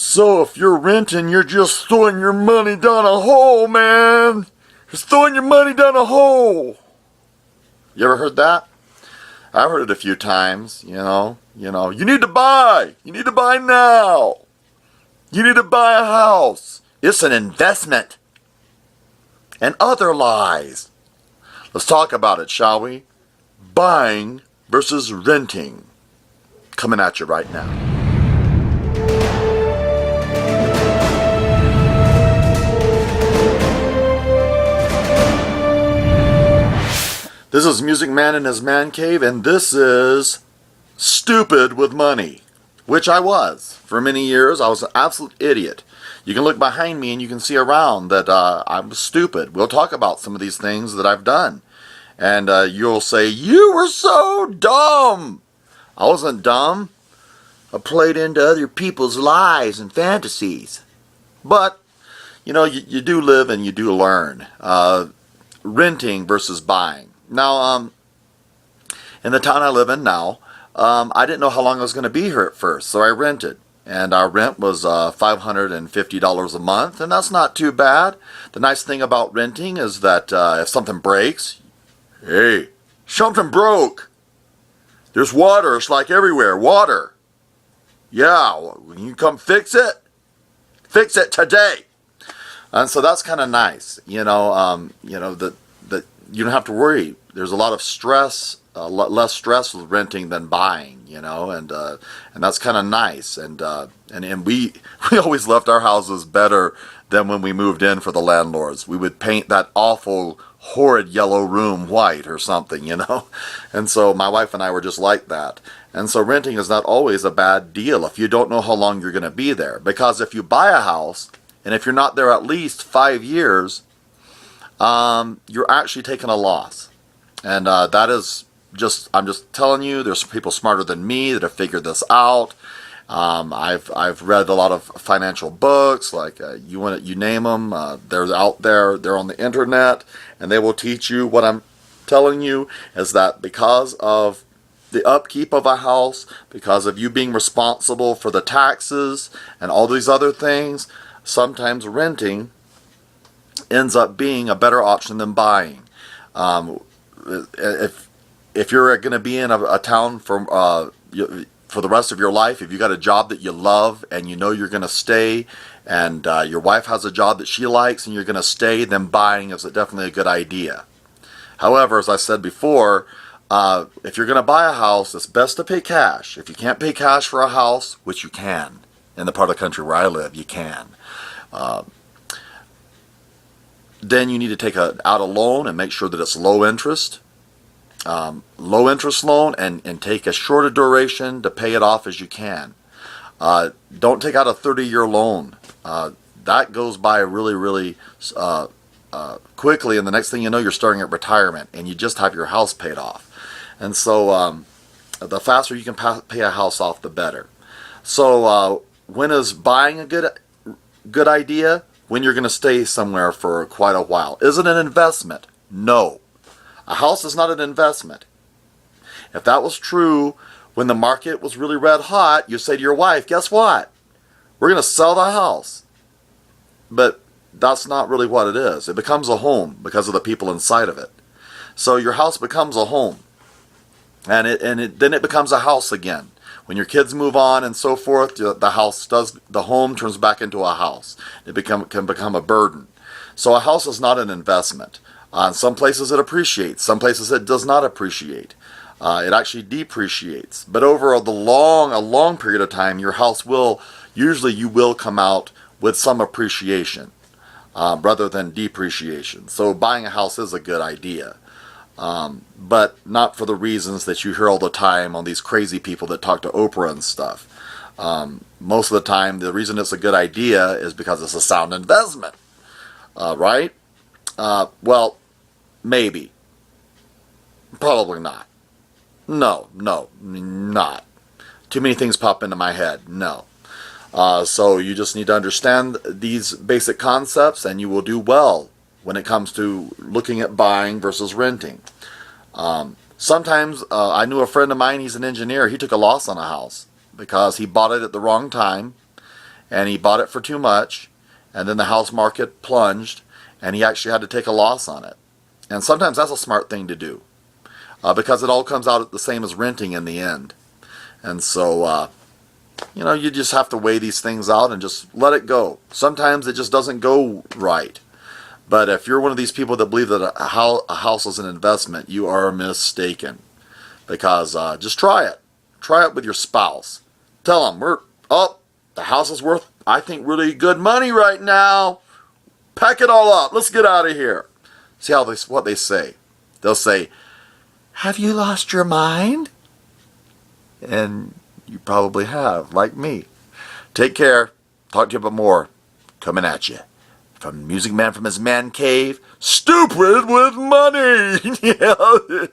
So if you're renting, you're just throwing your money down a hole, man. Just throwing your money down a hole. You ever heard that? I've heard it a few times, you know, you need to buy. You need to buy now. You need to buy a house. It's an investment. And other lies. Let's talk about it, shall we? Buying versus renting. Coming at you right now. This is Music Man in his man cave, and this is Stupid with Money, which I was. For many years, I was an absolute idiot. You can look behind me and you can see around that I'm stupid. We'll talk about some of these things that I've done. And you'll say, you were so dumb. I wasn't dumb. I played into other people's lies and fantasies. But, you know, you do live and you do learn. Renting versus buying. Now, in the town I live in now, I didn't know how long I was going to be here at first, so I rented. And our rent was $550 a month, and that's not too bad. The nice thing about renting is that if something breaks, hey, something broke. There's water. It's like everywhere. Water. Yeah, when you come fix it today. And so that's kind of nice. That you don't have to worry. There's a lot of stress, less stress with renting than buying, and that's kind of nice. And we always left our houses better than when we moved in for the landlords. We would paint that awful, horrid yellow room white or something, And so my wife and I were just like that. And so renting is not always a bad deal if you don't know how long you're going to be there. Because if you buy a house, and if you're not there at least 5 years, you're actually taking a loss. And that is I'm just telling you, there's people smarter than me that have figured this out. I've read a lot of financial books, like you name them. They're out there. They're on the internet, and they will teach you. What I'm telling you is that because of the upkeep of a house, because of you being responsible for the taxes and all these other things, sometimes renting ends up being a better option than buying. If you're going to be in a town for the rest of your life, if you got a job that you love and you know you're going to stay, and your wife has a job that she likes and you're going to stay, then buying is definitely a good idea. However, as I said before, if you're going to buy a house, it's best to pay cash. If you can't pay cash for a house, which you can, in the part of the country where I live, you can. Then you need to take out a loan and make sure that it's low interest loan, and take as short a duration to pay it off as you can. Don't take out a 30-year loan. That goes by really, really quickly, and the next thing you know, you're starting at retirement, and you just have your house paid off. And so the faster you can pay a house off, the better. So when is buying a good idea? When you're going to stay somewhere for quite a while. Is it an investment? No. A house is not an investment. If that was true when the market was really red hot, you say to your wife, guess what? We're going to sell the house. But that's not really what it is. It becomes a home because of the people inside of it. So your house becomes a home. And then it becomes a house again. When your kids move on and so forth, the home turns back into a house. It can become a burden. So a house is not an investment. In some places it appreciates. Some places it does not appreciate. It actually depreciates. But over a long period of time, your house usually you will come out with some appreciation rather than depreciation. So buying a house is a good idea. But not for the reasons that you hear all the time on these crazy people that talk to Oprah and stuff. Most of the time, the reason it's a good idea is because it's a sound investment. Right? Well, maybe. Probably not. No, not. Too many things pop into my head. No. So you just need to understand these basic concepts, and you will do well when it comes to looking at buying versus renting. Sometimes I knew a friend of mine, he's an engineer, he took a loss on a house because he bought it at the wrong time, and he bought it for too much, and then the house market plunged, and he actually had to take a loss on it. And sometimes that's a smart thing to do, because it all comes out the same as renting in the end. And so, you just have to weigh these things out and just let it go. Sometimes it just doesn't go right. But if you're one of these people that believe that a house is an investment, you are mistaken. Because just try it. Try it with your spouse. Tell them, the house is worth, I think, really good money right now. Pack it all up. Let's get out of here. See what they say. They'll say, have you lost your mind? And you probably have, like me. Take care. Talk to you about more. Coming at you. From Music Man from his man cave. Stupid with money. Yeah.